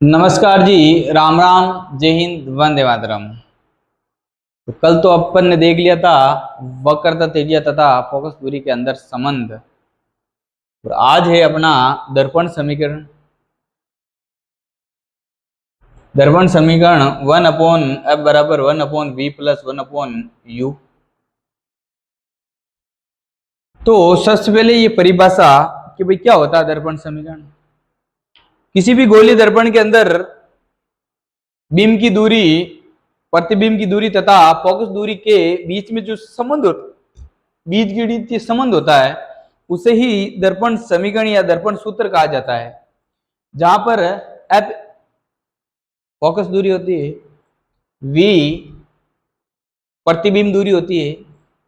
नमस्कार जी। राम राम, जय हिंद, वंदे मातरम। तो कल तो अपन ने देख लिया था वक्रता त्रिज्या तथा फोकस दूरी के अंदर संबंध। और आज है अपना दर्पण समीकरण। दर्पण समीकरण 1/f बराबर 1/v प्लस 1/u। तो सबसे पहले ये परिभाषा कि भाई क्या होता है दर्पण समीकरण। किसी भी गोलीय दर्पण के अंदर बीम की दूरी, प्रतिबिंब की दूरी तथा फोकस दूरी के बीच में जो संबंध होता, बीज गणितीय संबंध होता है, उसे ही दर्पण समीकरण या दर्पण सूत्र कहा जाता है। जहां पर एफ फोकस दूरी होती है, वी प्रतिबिंब दूरी होती है,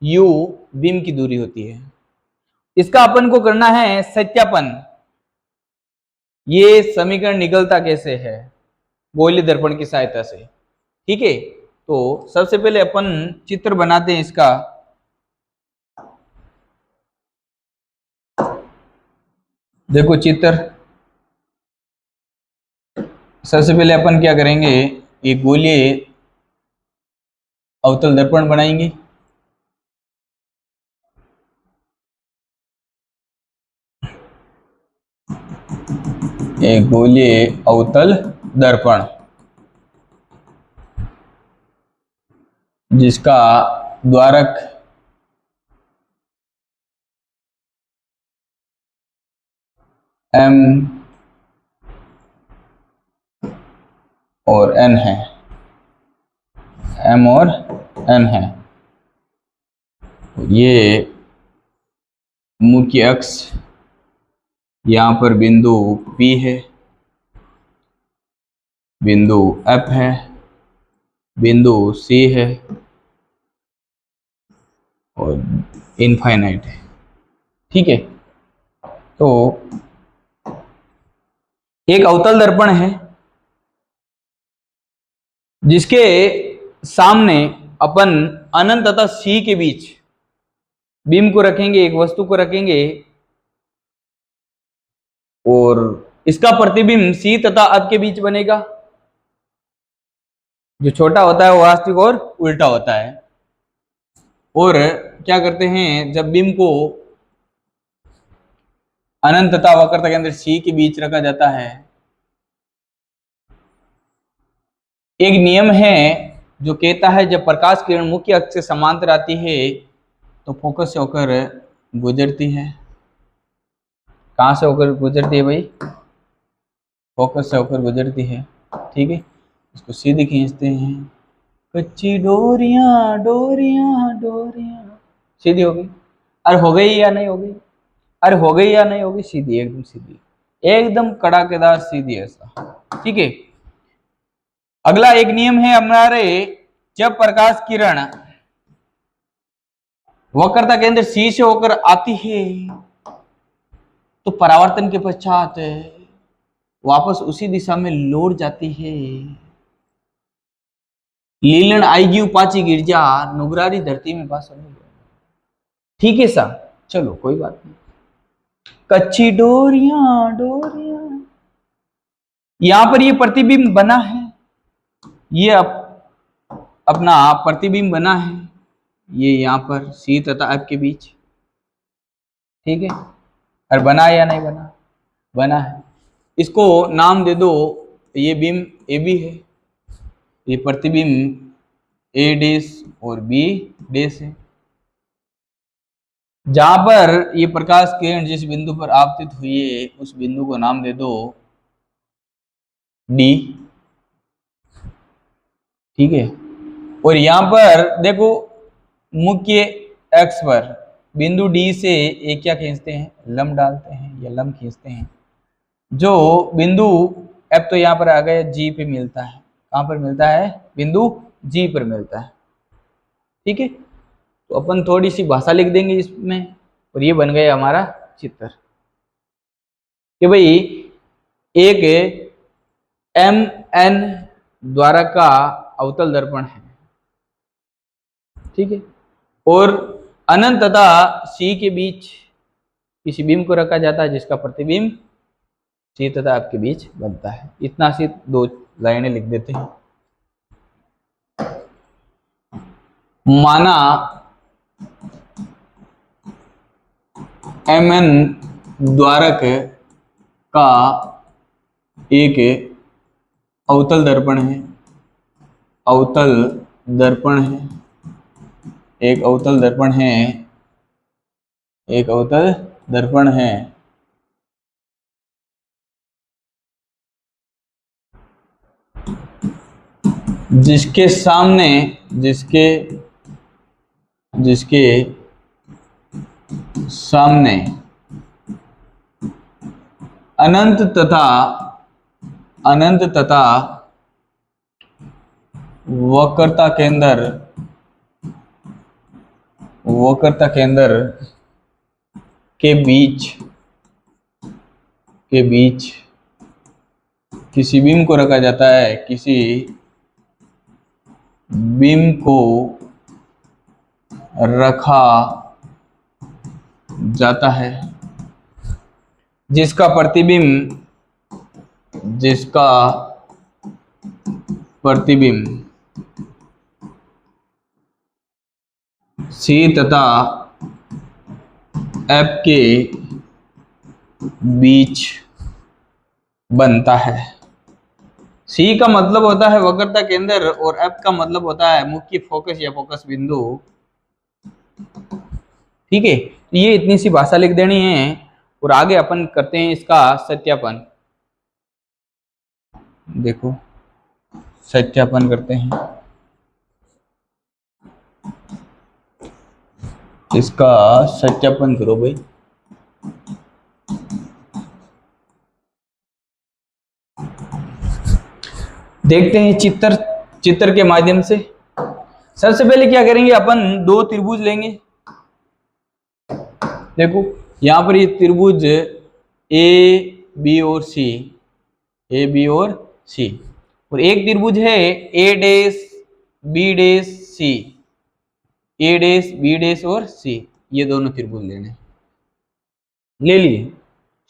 यू बीम की दूरी होती है। इसका अपन को करना है सत्यापन, ये समीकरण निकलता कैसे है गोलीय दर्पण की सहायता से। ठीक है, तो सबसे पहले अपन चित्र बनाते हैं इसका। देखो चित्र, सबसे पहले अपन क्या करेंगे, एक गोलीय अवतल दर्पण बनाएंगे। एक गोलीय अवतल दर्पण जिसका द्वारक m और n है, m और n है। ये मुख्य अक्ष, यहाँ पर बिंदु P है, बिंदु F है, बिंदु C है और इनफाइनाइट है। ठीक है, तो एक अवतल दर्पण है जिसके सामने अपन अनंत तथा C के बीच बीम को रखेंगे, एक वस्तु को रखेंगे, और इसका प्रतिबिंब C तथा F के बीच बनेगा। जो छोटा होता है वो वास्तविक और उल्टा होता है। और क्या करते हैं, जब बीम को अनंत तथा वक्रता के अंदर C के बीच रखा जाता है, एक नियम है जो कहता है जब प्रकाश किरण मुख्य अक्ष से समांतर आती है तो फोकस से होकर गुजरती है। कहां से होकर गुजरती है भाई? फोकस से होकर गुजरती है। ठीक है, इसको सीधे खींचते हैं। कच्ची डोरियां डोरियां डोरियां, सीधी हो गई। अरे हो गई या नहीं हो गई? अरे हो गई या नहीं हो गई? सीधी, एकदम सीधी, एकदम कड़ाकेदार सीधी ऐसा। ठीक है, अगला एक नियम है हमारे, जब प्रकाश किरण वक्रता केंद्र C से होकर आती है तो परावर्तन के पश्चात वापस उसी दिशा में लौट जाती है। लीलन आएगी उपाची गिरजा, नुगरारी धरती में पास होने। ठीक है सा, चलो कोई बात नहीं। कच्ची डोरियां डोरियां, यहां पर ये प्रतिबिंब बना है, ये अपना प्रतिबिंब बना है, ये यहाँ पर C तथा F के बीच। ठीक है, और बना है या नहीं बना? बना है। इसको नाम दे दो, ये बीम AB है, ये प्रतिबिंब A डैश और B डैश है। जहां पर ये प्रकाश किरण जिस बिंदु पर आपतित हुई है उस बिंदु को नाम दे दो D। ठीक है, और यहां पर देखो मुख्य अक्ष पर बिंदु D से एक क्या खींचते हैं, लंब डालते हैं या लंब खींचते हैं। जो बिंदु F तो यहाँ पर आ गया, G पे मिलता है। कहां पर मिलता है? बिंदु G पर मिलता है। ठीक है, तो अपन थोड़ी सी भाषा लिख देंगे इसमें, और ये बन गया हमारा चित्र कि भाई एक MN द्वारा का अवतल दर्पण है। ठीक है, और अनंत तथा C के बीच किसी बीम को रखा जाता है जिसका प्रतिबिंब सी तथा एफ के बीच बनता है। इतना सी 2 लाइनें लिख देते हैं। माना एम एन द्वारक का एक अवतल दर्पण है, अवतल दर्पण है, एक अवतल दर्पण है, एक अवतल दर्पण है, जिसके सामने जिसके सामने अनंत तथा वक्रता केंद्र के बीच किसी बीम को रखा जाता है, किसी बीम को रखा जाता है, जिसका प्रतिबिंब सी तथा एफ के बीच बनता है। सी का मतलब होता है वक्रता केंद्र और एफ का मतलब होता है मुख्य फोकस या फोकस बिंदु। ठीक है, ये इतनी सी भाषा लिख देनी है और आगे अपन करते हैं इसका सत्यापन। देखो सत्यापन करते हैं, इसका सत्यापन करो भाई। देखते हैं चित्र के माध्यम से। सबसे पहले क्या करेंगे, अपन 2 त्रिभुज लेंगे। देखो यहां पर ये त्रिभुज ए बी और सी, ए बी और सी, और एक त्रिभुज है ए डैश बी डैश सी, ए डैश बी डैश और सी, ये दोनों त्रिभुज लेने ले लिए।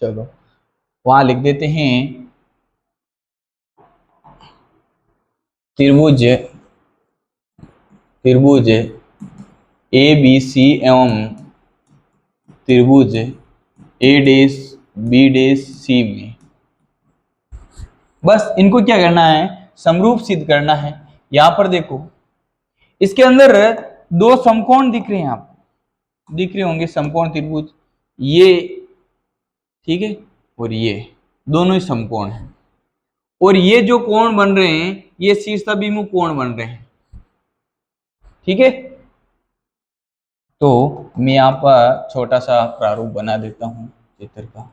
चलो वहां लिख देते हैं त्रिभुज ए बी सी एवं त्रिभुज ए डैश बी डैश सी में बस इनको क्या करना है, समरूप सिद्ध करना है। यहां पर देखो इसके अंदर 2 समकोण दिख रहे हैं, आपको दिख रहे होंगे समकोण त्रिभुज, ये ठीक है, और ये दोनों ही समकोण हैं, और ये जो कोण बन रहे हैं ये शीर्षाभिमुख कोण बन रहे हैं। ठीक है, तो मैं यहां पर छोटा सा प्रारूप बना देता हूं चित्र का।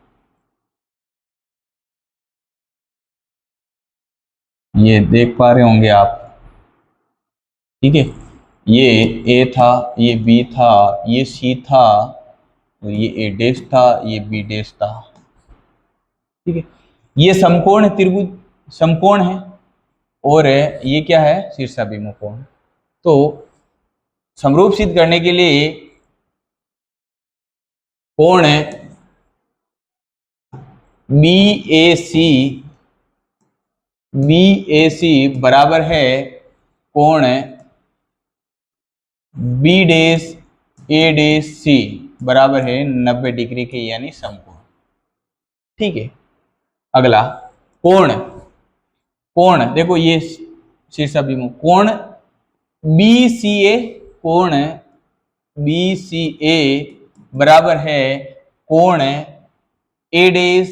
ये देख पा रहे होंगे आप, ठीक है, ये ए था, ये बी था, ये सी था, और ये ए डैश था, ये बी डैश था। ठीक है, ये समकोण त्रिभुज समकोण है, और ये क्या है, शीर्षाभिमुख कोण। तो समरूप सिद्ध करने के लिए कोण BAC बराबर है कोण बी डैश ए डैश सी बराबर है 90 डिग्री के, यानी समकोण। ठीक है, अगला कोण देखो ये शीर्षाभिमुख कोण BCA, कोण BCA बराबर है कोण ए डैश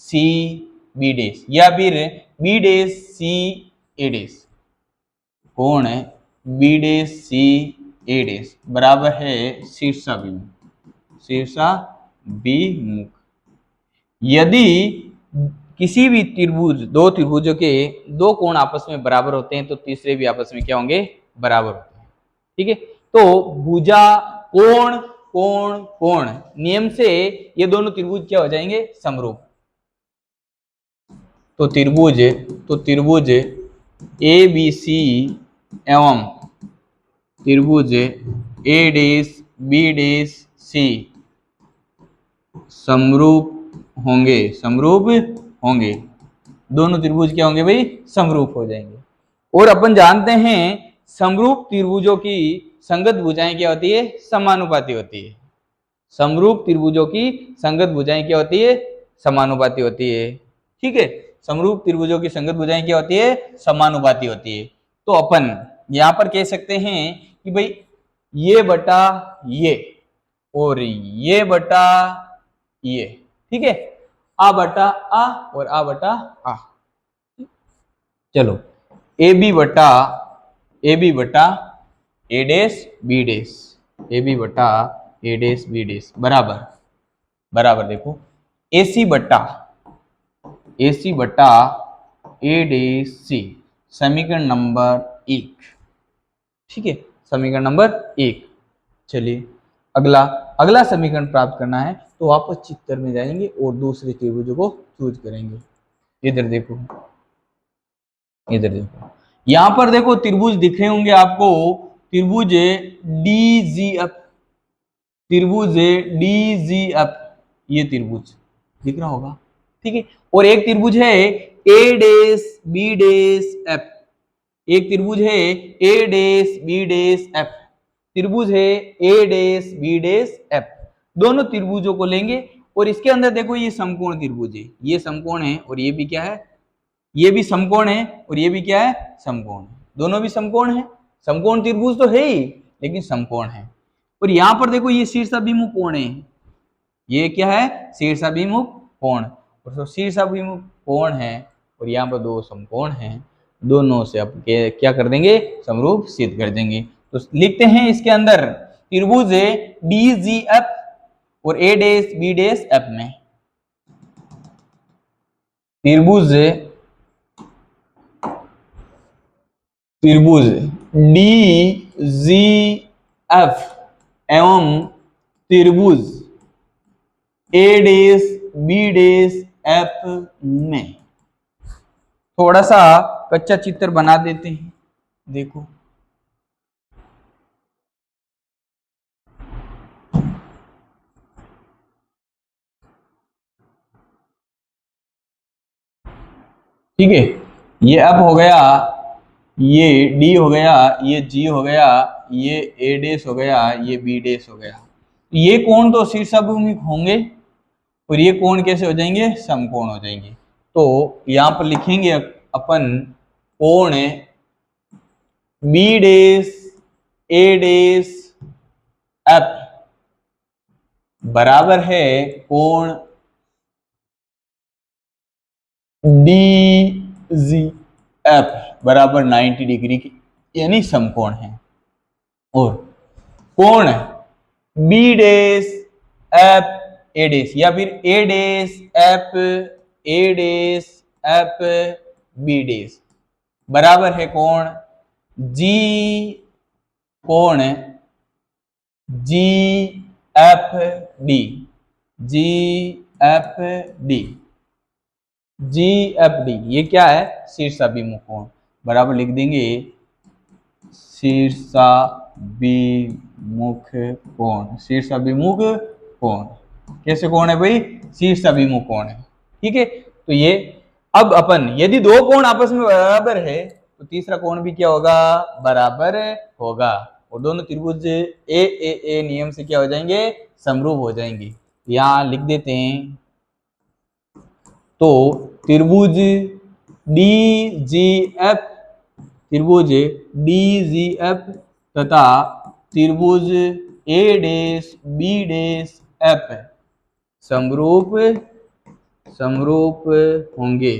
सी बी डैश, या फिर बी डैश सी ए डैश। कोण बी डैश सी ए डैश बराबर है शीर्षाभिमुख। यदि किसी भी त्रिभुज 2 त्रिभुजों के 2 कोण आपस में बराबर होते हैं तो तीसरे भी आपस में क्या होंगे, बराबर होते हैं। ठीक है, तो भुजा कोण कोण कोण नियम से ये दोनों त्रिभुज क्या हो जाएंगे, समरूप। तो त्रिभुज ए बी सी एवं त्रिभुज ए डैश बी डैश सी समरूप होंगे, समरूप होंगे, दोनों त्रिभुज क्या होंगे भाई, समरूप हो जाएंगे। और अपन जानते हैं समरूप त्रिभुजों की संगत भुजाएं क्या होती है, समानुपाती होती है। समरूप त्रिभुजों की संगत भुजाएं क्या होती है, समानुपाती होती है। ठीक है, समरूप त्रिभुजों की संगत भुजाएं क्या होती है, समानुपाती होती है। तो अपन यहां पर कह सकते हैं कि भाई ये बटा ये और ये बटा ये, ठीक है, आ बटा आ और आ बटा आ। चलो ए बी बटा A dash B dash, A B बटा ए डैश बी डैश बराबर बराबर देखो ए सी बटा ए डैश सी, समीकरण नंबर 1। ठीक है, समीकरण नंबर 1। चलिए अगला अगला समीकरण प्राप्त करना है तो वापस चित्र में जाएंगे और दूसरे त्रिभुज को चूज करेंगे। इधर देखो, इधर देखो, यहां पर देखो त्रिभुज दिख रहे होंगे आपको, त्रिभुज डी जी एफ, त्रिभुज डी जी एफ, ये त्रिभुज दिख रहा होगा। ठीक है, और एक त्रिभुज है ए डैश बी डैश एफ, एक त्रिभुज है ए डैश बी डैश एफ, त्रिभुज है ए डैश बी डैश एफ। दोनों त्रिभुजों को लेंगे और इसके अंदर देखो ये समकोण त्रिभुज है, ये समकोण है और ये भी क्या है, ये भी समकोण है और ये भी क्या है, समकोण है। दोनों भी समकोण है, समकोण त्रिभुज तो है ही लेकिन समकोण है। और यहां पर देखो ये शीर्षाभिमुख कोण है, ये क्या है, शीर्षाभिमुख कोण, और तो शीर्षाभिमुख कोण है और यहाँ पर दो समकोण हैं, दोनों से अब क्या कर देंगे, समरूप सिद्ध कर देंगे। तो लिखते हैं इसके अंदर त्रिभुज डी जी एफ और ए डैश बी डैश एफ में, त्रिभुज त्रिभुज डी जी एफ एवं त्रिभुज ए डैश बी डैश एफ में थोड़ा सा कच्चा चित्र बना देते हैं। देखो ठीक है, ये एफ हो गया, ये डी हो गया, ये जी हो गया, ये ए डैश हो गया, ये बी डैश हो गया। ये कोण तो शीर्षाभिमुख होंगे और ये कोण कैसे हो जाएंगे, समकोण हो जाएंगे। तो यहां पर लिखेंगे अपन कोण बी डैश ए डैश एफ बराबर है कोण डी जी एफ बराबर 90 डिग्री की, यानी समकोण है। और कोण B dash F A dash या फिर A dash F B dash बराबर है कोण जी, कोण G F D, G F D, G F D, ये क्या है, शीर्षाभिमुख कोण बराबर लिख देंगे शीर्षाभिमुख कोण, शीर्षाभिमुख कोण कैसे कोण है भाई, शीर्षाभिमुख कोण है। ठीक है, तो ये अब अपन यदि दो कोण आपस में बराबर है तो तीसरा कोण भी क्या होगा, बराबर होगा, और दोनों त्रिभुज ए नियम से क्या हो जाएंगे, समरूप हो जाएंगे। यहां लिख देते हैं, तो त्रिभुज डी जी एफ, त्रिभुज डी जी एफ तथा त्रिभुज ए डैश बी डैश एफ समरूप समरूप होंगे।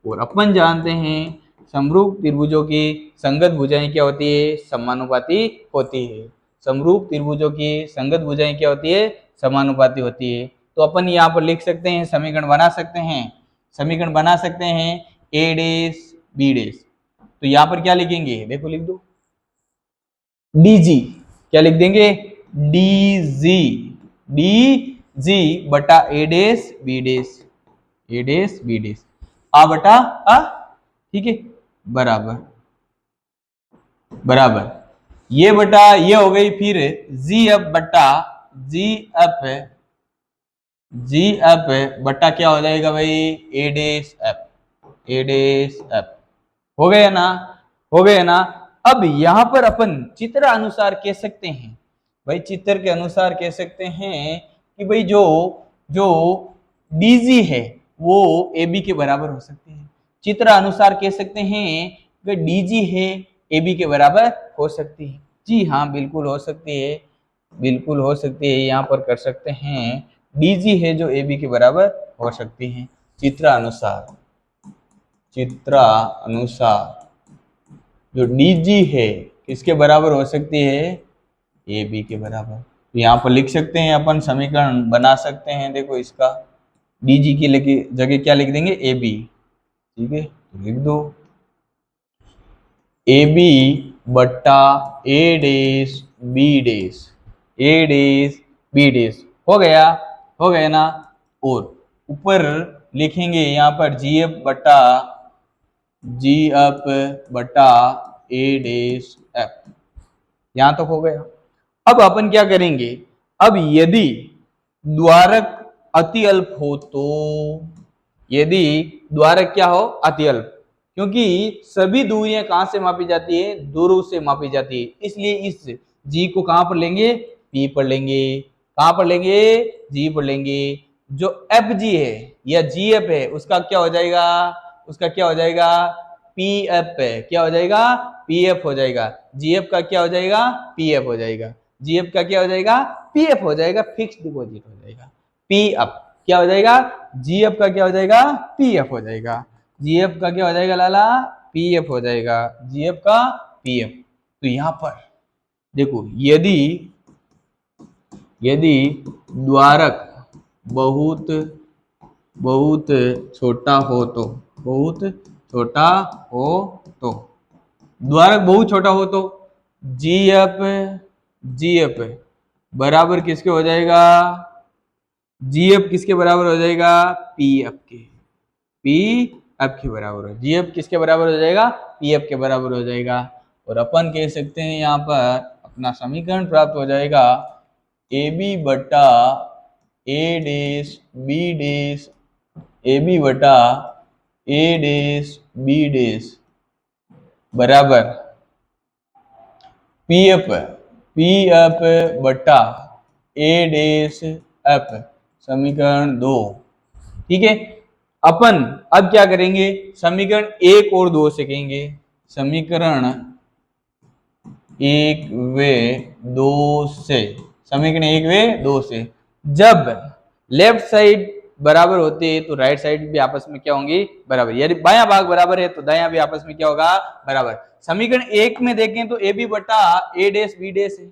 और अपन जानते हैं समरूप त्रिभुजों की संगत भुजाएं क्या होती है, समानुपाती होती है। समरूप त्रिभुजों की संगत भुजाएं क्या होती है, समानुपाती होती है। तो अपन यहाँ पर लिख सकते हैं, समीकरण बना सकते हैं, समीकरण बना सकते हैं ए डैश बी डैश। तो यहाँ पर क्या लिखेंगे, देखो लिख दो डी जी, क्या लिख देंगे, डी जी बटा A dash B dash, A dash B dash आ बटा आ, ठीक है, बराबर बराबर ये बटा ये हो गई, फिर जी एफ बटा जी एफ जी एफ बट्टा क्या हो जाएगा भाई, ए डेस एफ, ए डेस एफ। हो गया ना, हो गया ना। अब यहां पर अपन चित्र अनुसार कह सकते हैं भाई, चित्र के अनुसार कह सकते हैं कि भाई जो जो डीजी है वो ए बी के बराबर हो सकती है। चित्र अनुसार कह सकते हैं कि डीजी है ए बी के बराबर हो सकती है। जी हाँ, बिल्कुल हो सकती है, बिल्कुल हो सकती है। यहाँ पर कर सकते हैं डीजी है जो ए बी के बराबर हो सकती है चित्र अनुसार। चित्र अनुसार जो डीजी है किसके बराबर हो सकती है, ए बी के बराबर। तो यहाँ पर लिख सकते हैं, अपन समीकरण बना सकते हैं। देखो इसका डीजी की जगह क्या लिख देंगे, ए बी। ठीक है, तो लिख दो ए बी बट्टा ए डेस बी डेस, ए डेस बी डेस। हो गया, हो गया ना। और ऊपर लिखेंगे यहाँ पर जी एफ बट्टा जी एफ बट्टा ए डेस एफ। यहां तक हो गया। अब अपन क्या करेंगे, अब यदि द्वारक अति अल्प हो तो, यदि द्वारक क्या हो, अति अल्प, क्योंकि सभी दूरियां कहां से मापी जाती है, दूरों से मापी जाती है, इसलिए इस जी को कहां पर लेंगे, पी पर लेंगे। कहां पर लेंगे, जी पर लेंगे। जो एफ जी है या जी एफ है उसका क्या हो जाएगा, उसका क्या हो जाएगा, पी एफ है। क्या हो जाएगा, पी एफ हो जाएगा। जी एफ का क्या हो जाएगा, पी एफ हो जाएगा। जी एफ का क्या हो जाएगा, पी एफ हो जाएगा, फिक्स डिपॉजिट हो जाएगा। पी एफ क्या हो जाएगा, जी एफ का क्या हो जाएगा, पी एफ हो जाएगा। जी एफ का क्या हो जाएगा लाला, पी एफ हो जाएगा, जी एफ का पी एफ। तो यहां पर देखो, यदि यदि द्वारक बहुत बहुत छोटा हो तो, बहुत छोटा हो तो, द्वारक बहुत छोटा हो तो जी एफ बराबर किसके हो जाएगा, जी एफ किसके बराबर हो जाएगा, पी एफ के, पी एफ के बराबर हो। जी एफ किसके बराबर हो जाएगा, पी एफ के बराबर हो जाएगा। और अपन कह सकते हैं यहाँ पर अपना समीकरण प्राप्त हो जाएगा, ए बी बटा ए डेस बी डेस, ए बी बटा ए डेस बी डेस बराबर पी एफ बटा ए डेस एफ, समीकरण 2। ठीक है, अपन अब क्या करेंगे, समीकरण 1 और 2 से कहेंगे। समीकरण 1 व 2 से, समीकरण 1 व 2 से जब लेफ्ट साइड बराबर होती है तो राइट साइड भी आपस में क्या होंगी, बराबर। यदि बायां भाग बराबर है तो दायां भी आपस में क्या होगा, बराबर। समीकरण 1 में देखें तो ए बी बटा ए डेस बी डेस है,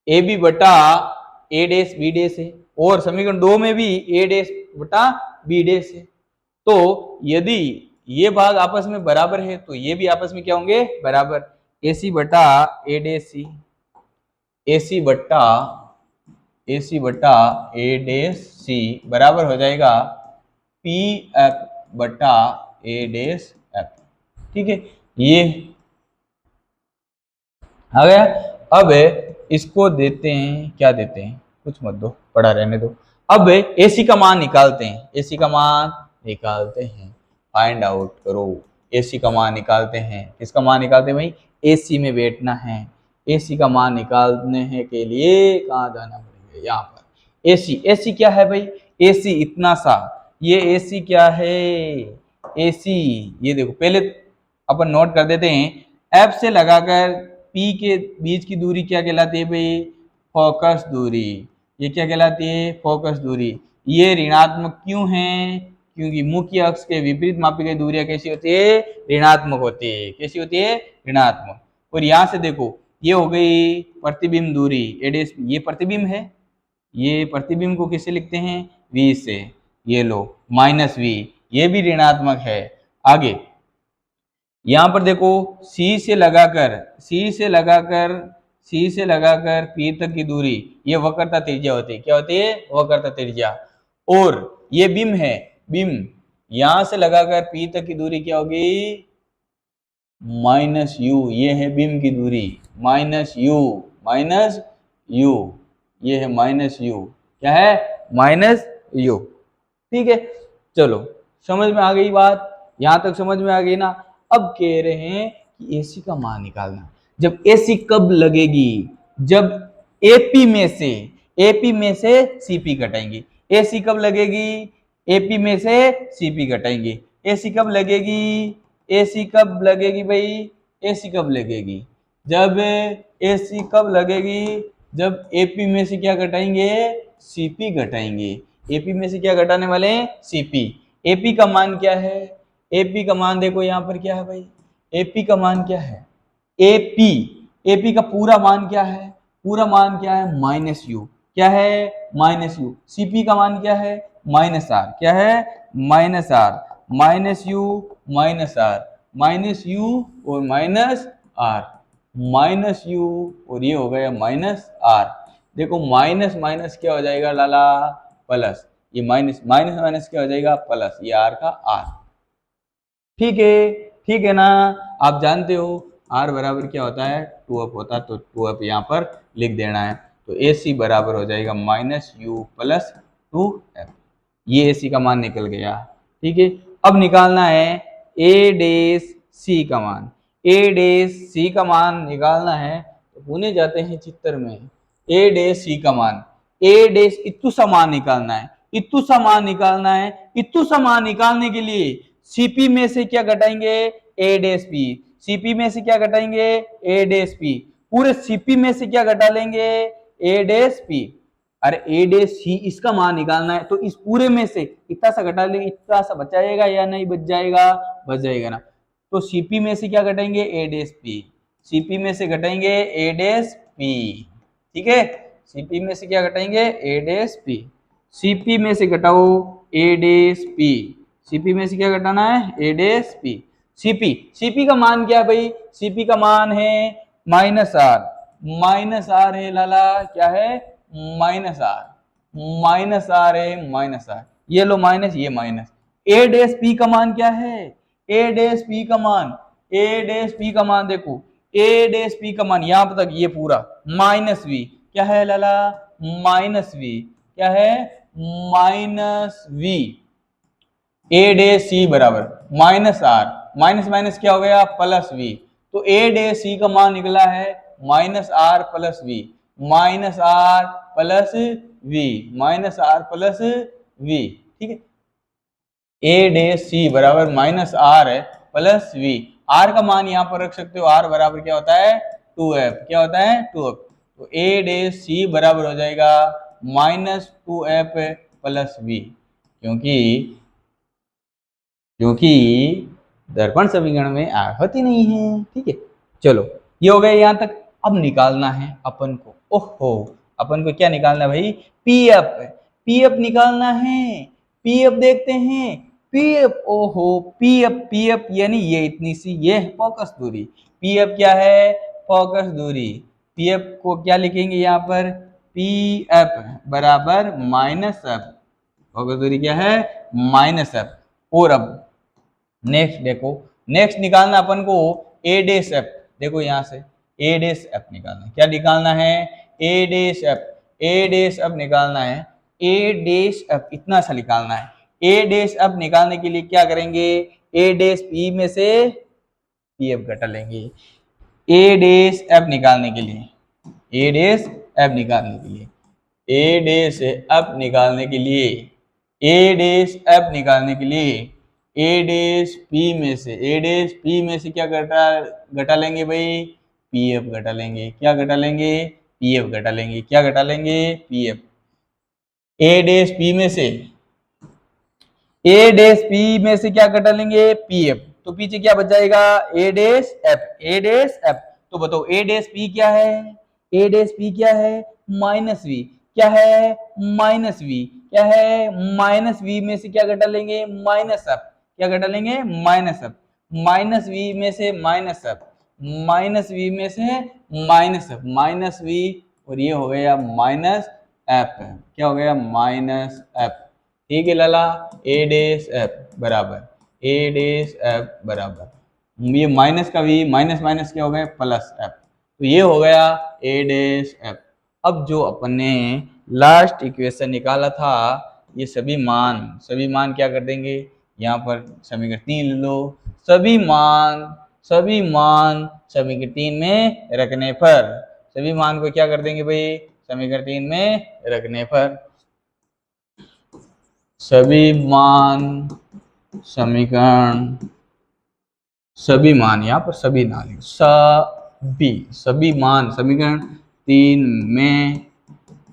ए बी बटा ए डेस बी डेस है। और समीकरण 2 में भी ए डेस बटा बी डेस है। तो यदि ये भाग आपस में बराबर है तो ये भी आपस में क्या होंगे, बराबर। ए सी बटा ए डेस सी, ए सी बटा ए डेस सी बराबर हो जाएगा पी एफ बटा ए डेस एफ। ठीक है, ये आ गया। अब इसको देते हैं, क्या देते हैं, कुछ मत दो, पड़ा रहने दो। अब एसी का मान निकालते हैं, एसी का मान निकालते हैं, फाइंड आउट करो। एसी का मान निकालते हैं, किसका मान निकालते हैं भाई, एसी में बैठना है। एसी का मान निकालने हैं के लिए कहाँ जाना पड़ेगा, यहाँ पर। एसी, एसी क्या है भाई, एसी इतना सा, ये एसी क्या है, एसी ये देखो, पहले अपन नोट कर देते हैं। एफ से लगाकर पी के बीच की दूरी क्या कहलाती है भाई, फोकस दूरी। ये क्या कहलाती है, फोकस दूरी। ये ऋणात्मक क्यों है, क्योंकि मुख्य अक्ष के विपरीत मापी गई दूरियां कैसी होती है, ऋणात्मक होती है। कैसी होती है, ऋणात्मक। और यहां से देखो, ये हो गई प्रतिबिंब दूरी एडेस, ये प्रतिबिंब है, ये प्रतिबिंब को किससे लिखते हैं, वी से। ये लो माइनस वी, ये भी ऋणात्मक है। आगे यहां पर देखो, सी से लगाकर पी तक की दूरी, ये वक्रता त्रिज्या होती है। क्या होती है, वक्रता त्रिज्या। और ये बिम है, बिम यहां से लगाकर पी तक की दूरी क्या होगी, माइनस यू। ये है बिम की दूरी, माइनस यू, ये है माइनस यू। क्या है, माइनस यू। ठीक है, चलो समझ में आ गई बात, यहां तक समझ में आ गई ना। अब कह रहे हैं कि एसी का मान निकालना। जब एसी कब लगेगी, जब एपी में से सीपी घटाएंगे। एसी कब लगेगी, एपी में से सीपी घटाएंगे। एसी कब लगेगी, एसी कब लगेगी भाई, एसी कब लगेगी, जब एसी कब लगेगी, जब एपी में से क्या घटाएंगे, सीपी घटाएंगे। एपी में से क्या घटाने वाले हैं, सीपी। एपी का मान क्या है, एपी का मान देखो यहां पर क्या है भाई, एपी का मान क्या है, एपी, एपी का पूरा मान क्या है, पूरा मान क्या है, माइनस यू। क्या है, माइनस यू। सीपी का मान क्या है, माइनस आर। क्या है, minus R. Minus U minus R, minus U और माइनस आर, माइनस यू और ये हो गया माइनस आर। देखो माइनस माइनस क्या हो जाएगा लाला, प्लस। ये माइनस माइनस माइनस क्या हो जाएगा, प्लस। ये आर का आर। ठीक है ना। आप जानते हो आर बराबर क्या होता है, 2f होता है, तो 2f यहाँ पर लिख देना है। तो AC बराबर हो जाएगा माइनस यू प्लस 2f। ये AC का मान निकल गया। ठीक है, अब निकालना है ए डेस सी का मान। ए डेस सी का मान निकालना है तो पुणे जाते हैं चित्र में। ए डेस सी का मान, ए डेस इतु सा मान निकालना है, इतु सा मान निकालना है। इतु सा मान निकालने के लिए सीपी में से क्या घटाएंगे, ए डेस पी। सीपी में से क्या घटाएंगे, ए डेस पी। पूरे सीपी में से क्या घटा लेंगे, ए डेस पी। अरे ए डेस सी इसका मान निकालना है तो इस पूरे में से इतना सा घटा लेंगे, इतना सा बचाएगा या नहीं बच जाएगा, बच जाएगा ना। तो सीपी में से क्या घटाएंगे, ए डेस पी। सीपी में से घटाएंगे ए डेस पी। ठीक है, सीपी में से क्या घटाएंगे, ए डेस पी। सीपी में से घटाओ ए डेस पी। सीपी में से क्या घटाना है, ए डेस पी। सीपी, सीपी का मान क्या है भाई, सीपी का मान है माइनस आर। माइनस आर है लाला, क्या है, माइनस आर। माइनस आर है, माइनस आर। ये लो माइनस, ये माइनस। ए डेस पी का मान क्या है, ए डेस पी का मान, ए डेस पी का मान देखो, ए डेस पी का मान यहां तक ये पूरा माइनस वी। क्या है लाला, माइनस वी। क्या है, minus V. A D C बराबर माइनस आर, माइनस माइनस क्या हो गया, प्लस वी। तो ए डे सी का मान निकला है minus R plus V. Minus R plus V, minus R plus V. ठीक है, ए डे सी बराबर माइनस आर है प्लस वी। आर का मान यहां पर रख सकते हो, आर बराबर क्या होता है, 2f। क्या होता है, 2f। तो ए डे सी बराबर हो जाएगा माइनस 2f प्लस वी, क्योंकि क्योंकि दर्पण समीकरण में आहत ही नहीं है। ठीक है, चलो ये हो गया यहां तक। अब निकालना है अपन को, ओहो, अपन को क्या निकालना है भाई, पीएफ। पीएफ निकालना है, पीएफ देखते हैं। पीएफ, ओहो, पीएफ, पीएफ यानी ये इतनी सी, ये फोकस दूरी। पीएफ क्या है, फोकस दूरी। पीएफ को क्या लिखेंगे यहाँ पर, पीएफ बराबर माइनस एफ। फोकस दूरी क्या है, माइनस एफ। और अब नेक्स्ट देखो, नेक्स्ट निकालना अपन को ए डेस एफ। देखो यहां से ए डेस एफ निकालना है। क्या निकालना है, ए डेस एफ। ए डेस एफ निकालना है, ए डेस एफ इतना सा निकालना है। ए डेस एफ निकालने के लिए क्या करेंगे, ए डेस पी में से पी एफ घटा लेंगे। ए डेस एफ निकालने के लिए, ए डेस एफ निकालने के लिए, ए डेस एफ निकालने के लिए, ए डेस एफ निकालने के लिए ए डेस पी में से, ए डेस पी में से क्या घटा लेंगे भाई, पीएफ घटा लेंगे। क्या घटा लेंगे, पीएफ घटा लेंगे। क्या घटा लेंगे, पीएफ। ए डेस पी में से, ए डेस पी में से क्या घटा लेंगे, पीएफ। तो पीछे क्या बच जाएगा, ए डेस एफ। ए डेस एफ। तो बताओ ए डेस पी क्या है, ए डेस पी क्या है, माइनस वी। क्या है, माइनस वी। क्या है, माइनस वी में से क्या घटा लेंगे, माइनस एफ। क्या घटा लेंगे, माइनस एफ। माइनस वी में से माइनस एफ, माइनस वी में से माइनस एफ, माइनस वी। और ये हो गया माइनस एफ। क्या हो गया, माइनस एफ। ठीक है लाला, ए डेस एफ बराबर, ए डेस एफ बराबर, ये माइनस का भी माइनस माइनस क्या हो गया, प्लस एफ। तो ये हो गया ए डेस एफ। अब जो अपन ने लास्ट इक्वेशन निकाला था, ये सभी मान क्या कर देंगे, यहाँ पर समीकरण 3 ले लो, सभी मान समीकरण 3 में रखने पर, सभी मान को क्या कर देंगे भाई, समीकरण 3 में रखने पर, सभी मान समीकरण, सभी मान, यहाँ पर सभी ना लिखो, सभी मान समीकरण 3 में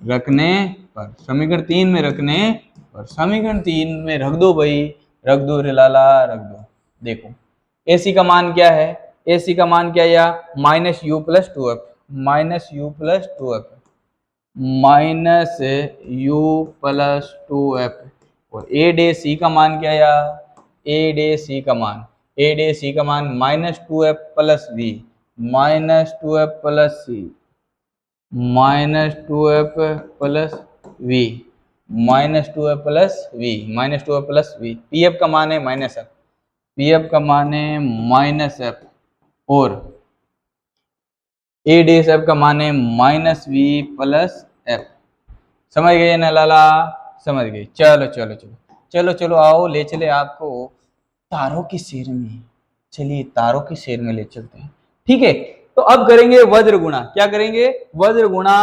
रखने पर, समीकरण 3 में रखने पर, समीकरण 3 में रख दो भाई, रख दो रे लाला, रख दो। देखो AC का मान क्या है, AC का मान क्या है, या minus you plus two F, minus you plus two F, minus you plus two F. और ए डे सी का मान क्या है, या ए डे सी का मान, ए डे सी का मान minus two F plus V, minus two F plus C, minus two F plus V, minus two F plus V, minus two F plus V. P F का मान है minus F, P F का मान है minus F, और ए डेस F का मान है माइनस वी प्लस एफ। समझ गए ना लाला, समझ गए। चलो चलो चलो चलो चलो आओ ले चले आपको तारों की शहर में, चलिए तारों की शहर में ले चलते हैं। ठीक है, तो अब करेंगे वज्र गुणा। क्या करेंगे, वज्र गुणा,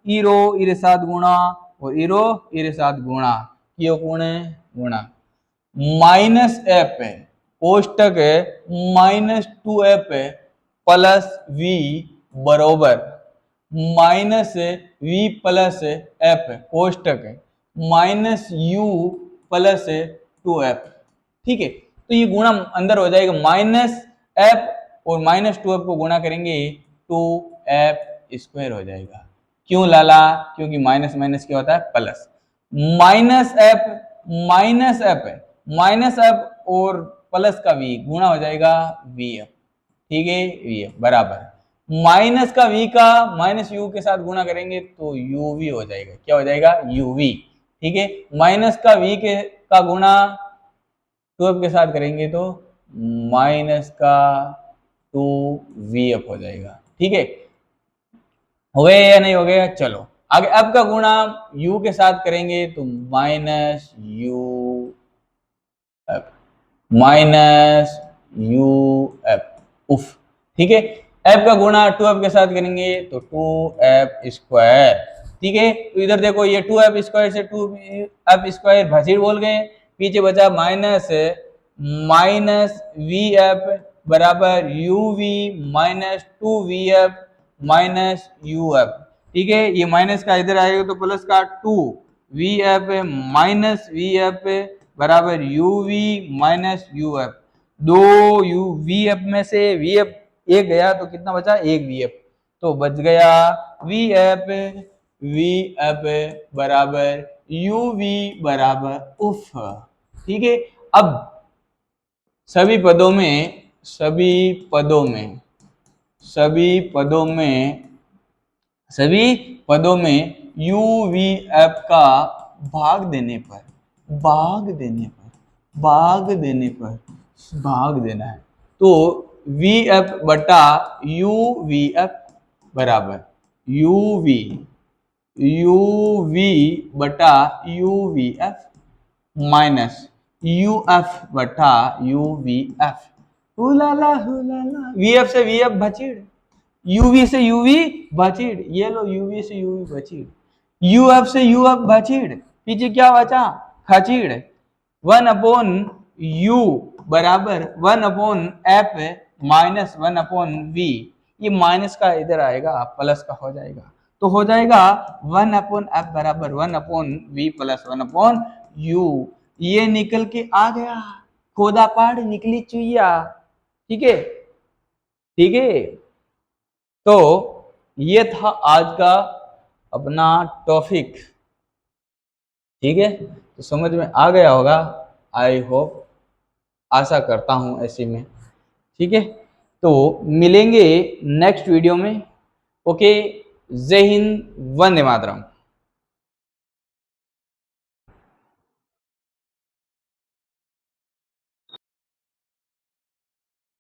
ईरो इरे साथ गुणा और ईरो इरे साथ गुणा, कियो गुणा माइनस एफ है कोष्टक है माइनस टू एफ है प्लस वी बरोबर माइनस वी प्लस एफ कोष्टक है minus you plus two F. ठीक है, तो ये गुणा अंदर हो जाएगा, माइनस एफ और माइनस टू एफ को गुणा करेंगे टू एफ स्क्वायर हो जाएगा। क्यों लाला, क्योंकि माइनस माइनस क्या होता है plus, minus F minus F है, माइनस एफ और प्लस का वी गुणा हो जाएगा वी एफ। ठीक है, वी एफ बराबर माइनस का वी का माइनस यू के साथ गुणा करेंगे तो यू वी हो जाएगा। क्या हो जाएगा, यू वी। ठीक है, माइनस का वी के का गुणा टू एफ के साथ करेंगे तो माइनस का टू वी एफ हो जाएगा। ठीक है, हो गया या नहीं हो गया। चलो आगे अब का गुणा u के साथ करेंगे तो minus U F, minus U F उफ। ठीक है, f का गुणा 2f के साथ करेंगे तो 2f स्क्वायर। ठीक है, तो इधर देखो ये 2f स्क्वायर से 2f स्क्वायर भाषित बोल गए, पीछे बचा माइनस माइनस वी एफ बराबर U V minus two V F minus U F. ठीक है, ये माइनस का इधर आएगा तो प्लस का two V F minus V F बराबर U V minus U F. दो यू वी एफ में से वी एफ एक गया तो कितना बचा, एक वी एफ, तो बच गया वी एफ बराबर यू वी बराबर उफ। ठीक है, अब सभी पदों में यू वी एफ का भाग देने है तो वी एफ बटा यू वी एफ बराबर यू वी बटा U V F minus U F बटा यू वी एफ। हुलाला वी एफ से वी एफ बचीड़, यूवी से यूवी बचीड़, ये लो यूवी से यूवी बचीड़, यू एफ से यू एफ बचीड़, पीछे क्या बचा खचीड़। 1 अपॉन यू बराबर 1 upon F minus 1 upon V, ये माइनस का इधर आएगा प्लस का हो जाएगा, तो हो जाएगा 1 अपॉन एफ बराबर 1 upon V plus 1 upon U. ये निकल के आ गया, खोदा पहाड़ निकली चुईया। ठीक है, ठीक है, तो ये था आज का अपना टॉपिक। ठीक है, तो समझ में आ गया होगा, आई होप, आशा करता हूं ऐसे में। ठीक है, तो मिलेंगे नेक्स्ट वीडियो में। ओके, जय हिंद, वंदे मातरम।